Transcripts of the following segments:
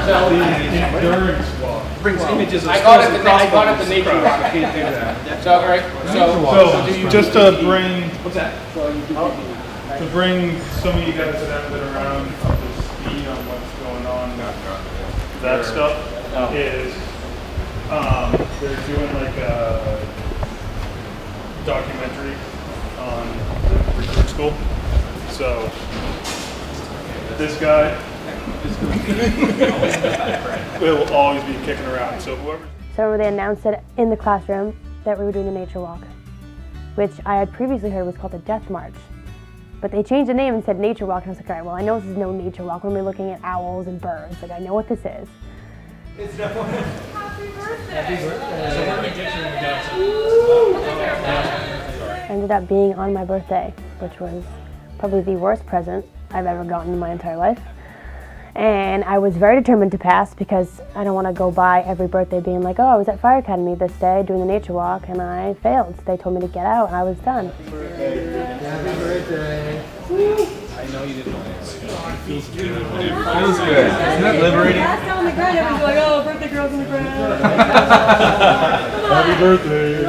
endurance walk. Brings images of I got it the nature walk. I can't do that. So, all right. So just to bring, What's that? to bring some of you guys that haven't been around up to speed on what's going on, that stuff is, they're doing like a documentary on the recruit school. So this guy will always be kicking around. So whoever. So they announced it in the classroom that we were doing the nature walk, which I had previously heard was called the Death March. But they changed the name and said nature walk, and I was like, all right, well, I know this is no nature walk. We're going to be looking at owls and birds. Like, I know what this is. It's definitely. Happy birthday! Happy birthday! So we're going to get Ended up being on my birthday, which was probably the worst present I've ever gotten in my entire life. And I was very determined to pass because I don't want to go by every birthday being like, oh, I was at Fire Academy this day doing the nature walk and I failed. So they told me to get out and I was done. Happy birthday! I know you didn't want it. It feels good. It feels good. Isn't that liberating? Last on the ground, everyone's like, oh, birthday girl's on the ground. Happy birthday!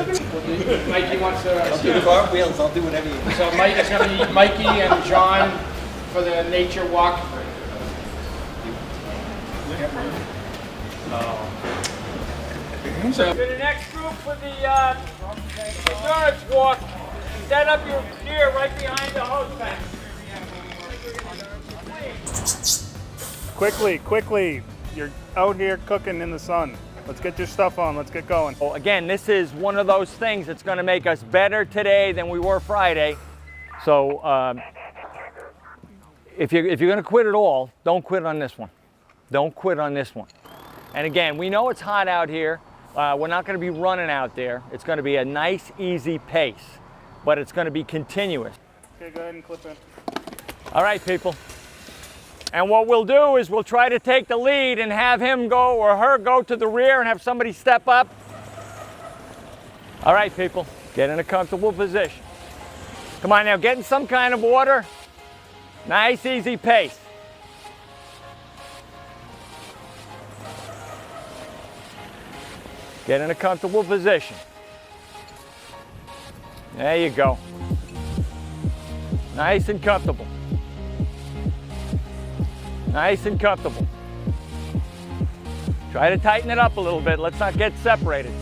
Mikey wants to. I'll do cartwheels. I'll do whatever you want. So it's going to be Mikey and John for the nature walk. So to the next group for the endurance walk, set up your gear right behind the hose tank. Quickly, you're out here cooking in the sun. Let's get your stuff on, let's get going. Well, again, this is one of those things that's going to make us better today than we were Friday. So if you're going to quit at all, don't quit on this one. Don't quit on this one. And again, we know it's hot out here. We're not going to be running out there. It's going to be a nice, easy pace, but it's going to be continuous. Okay, go ahead and clip in. All right, people. And what we'll do is we'll try to take the lead and have him go or her go to the rear and have somebody step up. All right, people, get in a comfortable position. Come on now, get in some kind of order. Nice, easy pace. Get in a comfortable position. There you go. Nice and comfortable. Nice and comfortable. Try to tighten it up a little bit. Let's not get separated.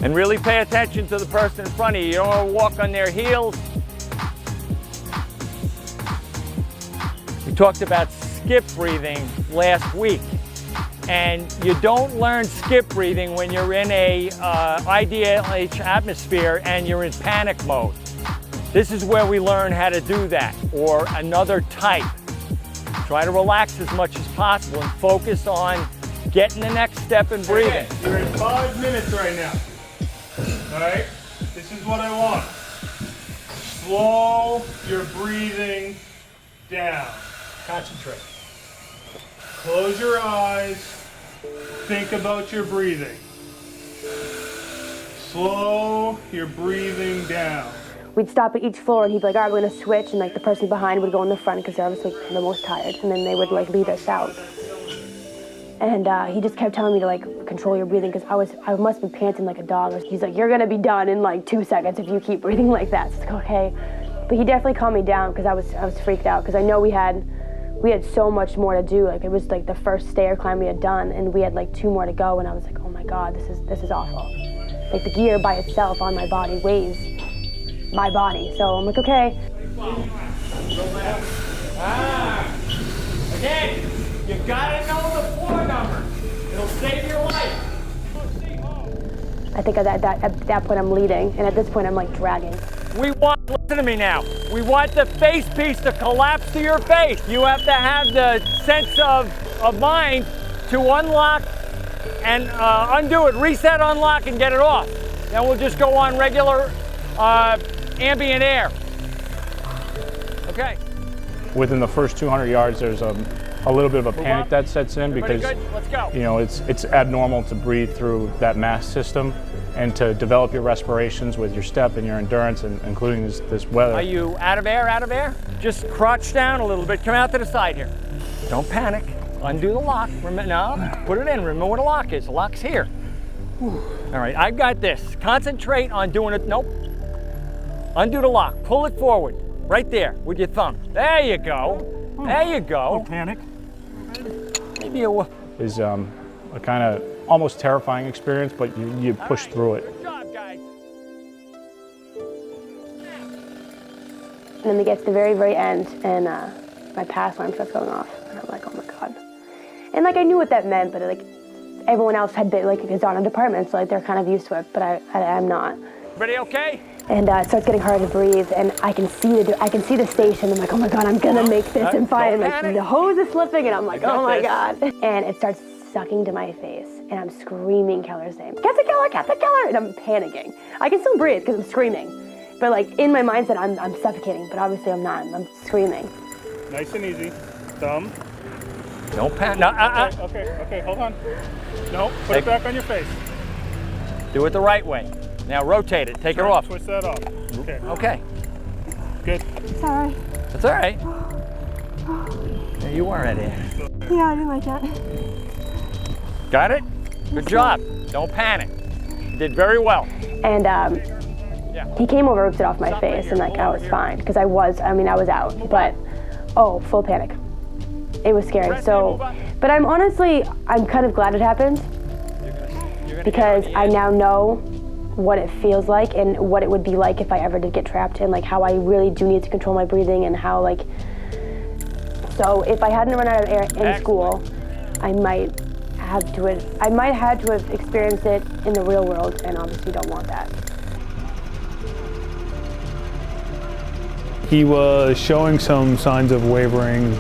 And really pay attention to the person in front of you. You don't want to walk on their heels. We talked about skip breathing last week. And you don't learn skip breathing when you're in a IDLH atmosphere and you're in panic mode. This is where we learn how to do that, or another type. Try to relax as much as possible and focus on getting the next step and breathing. You're in 5 minutes right now. All right? This is what I want. Slow your breathing down. Concentrate. Close your eyes. Think about your breathing. Slow your breathing down. We'd stop at each floor and he'd be like, all right, we're going to switch. And like the person behind would go in the front because they're obviously the most tired. And then they would like lead us out. And he just kept telling me to like control your breathing because I must have been panting like a dog. He's like, you're going to be done in like 2 seconds if you keep breathing like that. So it's like, okay. But he definitely calmed me down because I was freaked out because I know we had so much more to do. Like it was like the first stair climb we had done and we had like 2 more to go. And I was like, oh my God, this is awful. Like the gear by itself on my body weighs my body. So I'm like, okay. Again, you gotta know the floor number. It'll save your life. I think at that point I'm leading, and at this point I'm like dragging. Listen to me now. We want the face piece to collapse to your face. You have to have the sense of mind to unlock and undo it. Reset, unlock, and get it off. Then we'll just go on regular ambient air. Okay. Within the first 200 yards, there's a little bit of a panic that sets in because Let's go. you know it's abnormal to breathe through that mask system, and to develop your respirations with your step and your endurance, and including this weather. Are you out of air, out of air? Just crouch down a little bit. Come out to the side here. Don't panic. Undo the lock. No, put it in. Remember where the lock is. The lock's here. Whew. All right, I've got this. Concentrate on doing it. Nope. Undo the lock. Pull it forward. Right there with your thumb. There you go. There you go. Don't panic. Maybe a... Is a kind of almost terrifying experience, but you push through it. Good job, guys. And then we get to the very, very end, and my pass alarm starts going off. And I'm like, oh my God. And like, I knew what that meant, but like, everyone else had been, like, is on a department, so like, they're kind of used to it, but I'm not. Everybody okay? And it starts getting hard to breathe, and I can see the station. I'm like, oh my God, I'm gonna make this and fine. And like, the hose is slipping, and I'm like, oh my God. And it starts sucking to my face, and I'm screaming Keller's name. Captain Keller, Captain Keller! And I'm panicking. I can still breathe because I'm screaming. But like, in my mindset, I'm suffocating, but obviously I'm not. I'm screaming. Nice and easy. Thumb. Don't panic. No, Okay, hold on. No, put it back on your face. Do it the right way. Now rotate it. Take her off. Twist that off. Okay. Okay. Good. Sorry. That's all right. Yeah, you weren't in. Yeah, I didn't like that. Got it? Good job. Don't panic. You did very well. And he came over, ripped it off my face, and like, I was fine, because I was out, but full panic. It was scary. So, but I'm kind of glad it happened, because I now know what it feels like and what it would be like if I ever did get trapped, and like how I really do need to control my breathing, and how like, so if I hadn't run out of air in school, I might have to have experienced it in the real world, and obviously don't want that. He was showing some signs of wavering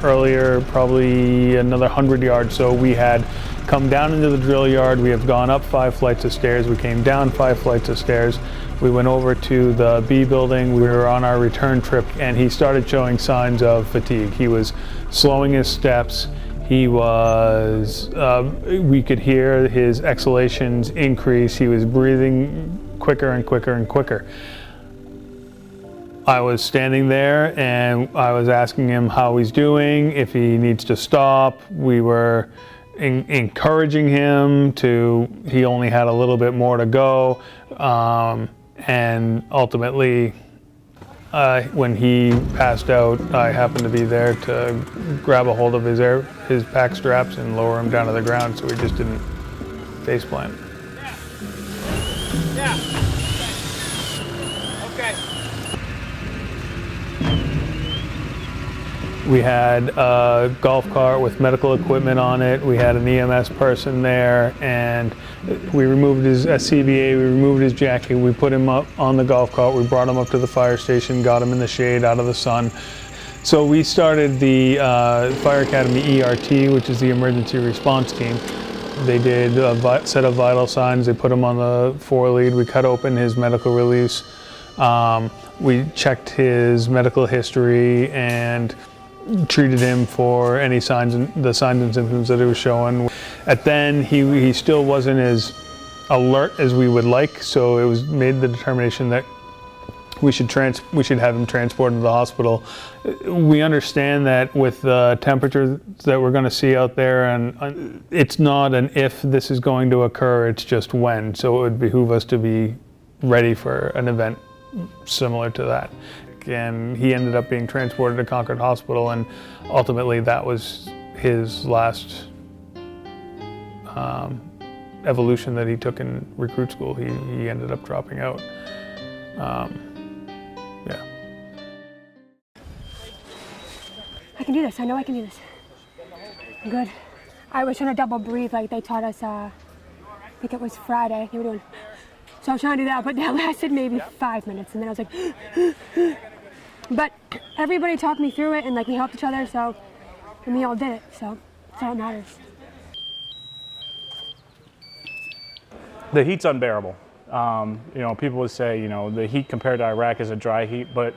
earlier, probably another 100 yards. So we had come down into the drill yard. We have gone up 5 flights of stairs. We came down 5 flights of stairs. We went over to the B building. We were on our return trip, and he started showing signs of fatigue. He was slowing his steps. He was, we could hear his exhalations increase. He was breathing quicker and quicker and quicker. I was standing there and I was asking him how he's doing, if he needs to stop. We were encouraging him to, he only had a little bit more to go. And ultimately, when he passed out, I happened to be there to grab a hold of his pack straps and lower him down to the ground so he just didn't face plant. Yeah. Okay. We had a golf cart with medical equipment on it. We had an EMS person there, and we removed his CBA, we removed his jacket, we put him up on the golf cart, we brought him up to the fire station, got him in the shade, out of the sun. So we started the Fire Academy ERT, which is the emergency response team. They did a set of vital signs, they put him on the 4-lead, we cut open his medical release, we checked his medical history and treated him for any signs and symptoms that he was showing. At then, he still wasn't as alert as we would like, so it was made the determination that we should have him transported to the hospital. We understand that with the temperature that we're going to see out there, and it's not an if this is going to occur, it's just when. So it would behoove us to be ready for an event similar to that. And he ended up being transported to Concord Hospital, and ultimately that was his last evolution that he took in recruit school. He ended up dropping out. Yeah. I can do this. I know I can do this. I'm good. I was trying to double breathe like they taught us, I think it was Friday. They were doing. So I was trying to do that, but that lasted maybe 5 minutes, and then I was like, but everybody talked me through it, and like we helped each other, so, and we all did it, so that's all that matters. The heat's unbearable. People would say, the heat compared to Iraq is a dry heat, but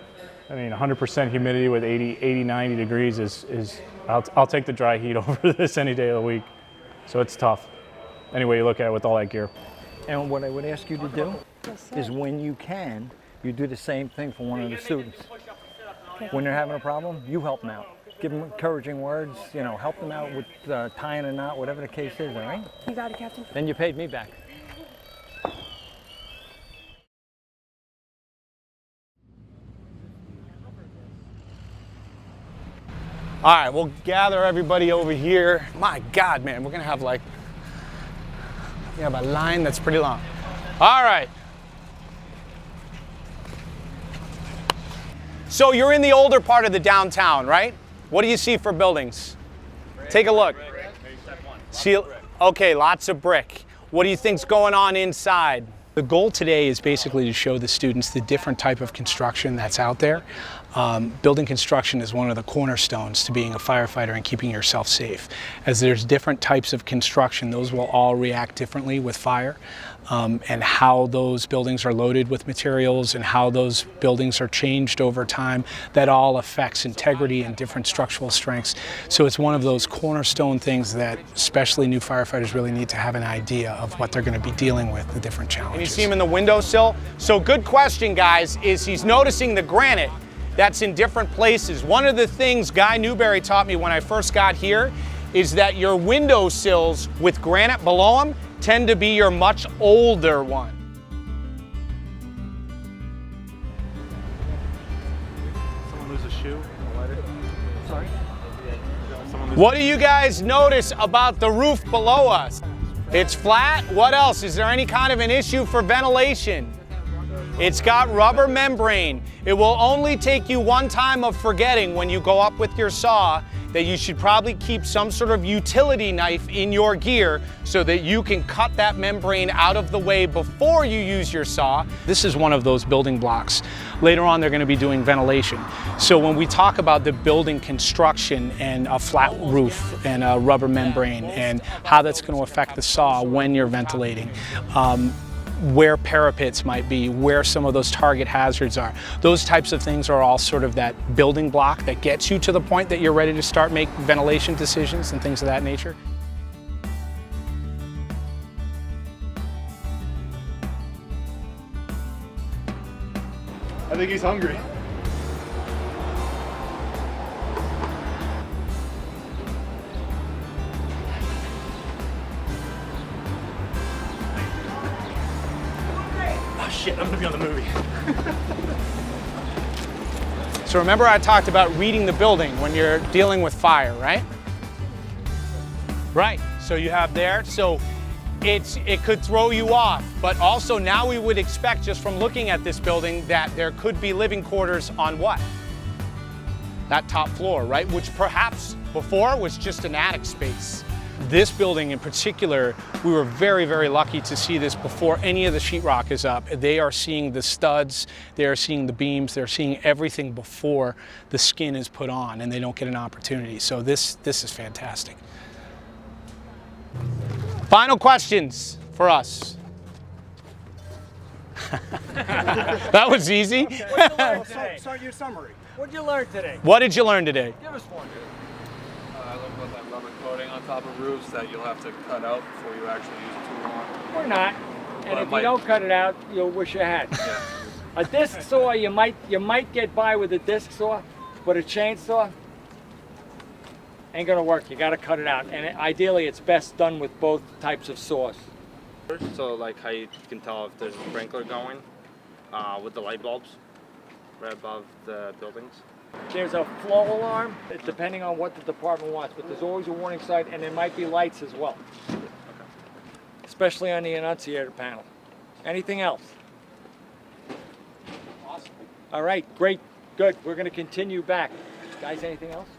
I mean, 100% humidity with 80, 90 degrees is I'll take the dry heat over this any day of the week. So it's tough. Any way you look at it with all that gear. And what I would ask you to do Yes, sir. is when you can, you do the same thing for one of the students. When they're having a problem, you help them out. Give them encouraging words, you know, help them out with tying a knot, whatever the case is, all right? You got it, Captain. Then you paid me back. All right, we'll gather everybody over here. My God, man, we're gonna have like, we have a line that's pretty long. All right. So you're in the older part of the downtown, right? What do you see for buildings? Take a look. See, okay, lots of brick. What do you think's going on inside? The goal today is basically to show the students the different type of construction that's out there. Building construction is one of the cornerstones to being a firefighter and keeping yourself safe. As there's different types of construction, those will all react differently with fire, and how those buildings are loaded with materials and how those buildings are changed over time, that all affects integrity and different structural strengths. So it's one of those cornerstone things that especially new firefighters really need to have an idea of what they're going to be dealing with, the different challenges. And you see him in the windowsill? So good question, guys, is he's noticing the granite that's in different places. One of the things Guy Newberry taught me when I first got here is that your windowsills with granite below them tend to be your much older one. Someone lose a shoe? Sorry? What do you guys notice about the roof below us? It's flat. What else? Is there any kind of an issue for ventilation? It's got rubber membrane. It will only take you one time of forgetting when you go up with your saw that you should probably keep some sort of utility knife in your gear so that you can cut that membrane out of the way before you use your saw. This is one of those building blocks. Later on, they're going to be doing ventilation. So when we talk about the building construction and a flat roof and a rubber membrane and how that's going to affect the saw when you're ventilating, where parapets might be, where some of those target hazards are. Those types of things are all sort of that building block that gets you to the point that you're ready to start make ventilation decisions and things of that nature. I think he's hungry. Oh shit, I'm gonna be on the movie. So remember I talked about reading the building when you're dealing with fire, right? Right, so you have there, so it could throw you off, but also now we would expect just from looking at this building that there could be living quarters on what? That top floor, right? Which perhaps before was just an attic space. This building in particular, we were very, very lucky to see this before any of the sheetrock is up. They are seeing the studs, they are seeing the beams, they're seeing everything before the skin is put on and they don't get an opportunity. So this is fantastic. Final questions for us. That was easy. Start your summary. What did you learn today? What did you learn today? Give us one. I love about that rubber coating on top of roofs that you'll have to cut out before you actually use a tool on. Or not. And But if you might- don't cut it out, you'll wish you had. Yeah. A disc saw, you might get by with a disc saw, but a chainsaw ain't gonna work. You gotta cut it out. And ideally, it's best done with both types of saws. So like how you can tell if there's a sprinkler going with the light bulbs right above the buildings. There's a flow alarm, depending on what the department wants, but there's always a warning sign, and there might be lights as well. Especially on the annunciator panel. Anything else? Awesome. All right, great, good. We're gonna continue back. Guys, anything else?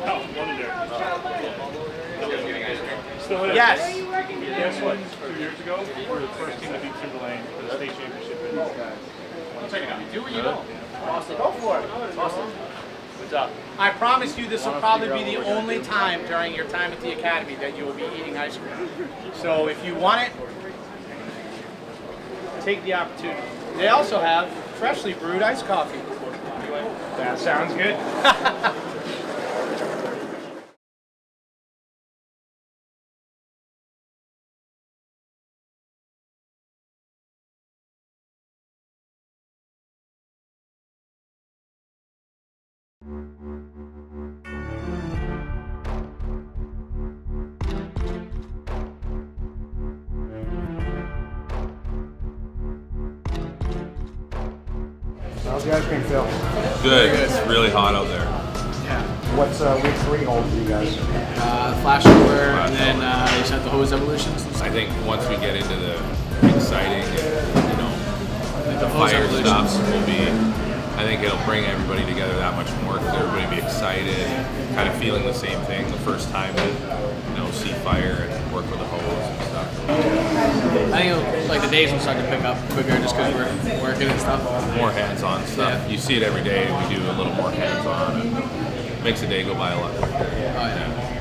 Oh, one there. Still in it? Yes. Guess what? 2 years ago, we were the first team to beat Timber Lane for the state championship. Do what you know. Awesome. Go for it. Awesome. What's up? I promise you this will probably be the only time during your time at the academy that you will be eating ice cream. So if you want it, take the opportunity. They also have freshly brewed iced coffee. That sounds good. the ice cream feel? Good. It's really hot out there. Yeah. What's week 3 hold for you guys? Flashover, and then you just have the hose evolutions. I think once we get into the exciting, The hose fire evolutions stuff will be, I think it'll bring everybody together that much more, because everybody will be excited, kind of feeling the same thing the first time to, see fire and work with a hose and stuff. I think like the days will start to pick up quicker just because we're working and stuff. More hands-on stuff. Yeah. You see it every day. We do a little more hands-on. It makes the day go by a lot quicker. Oh yeah.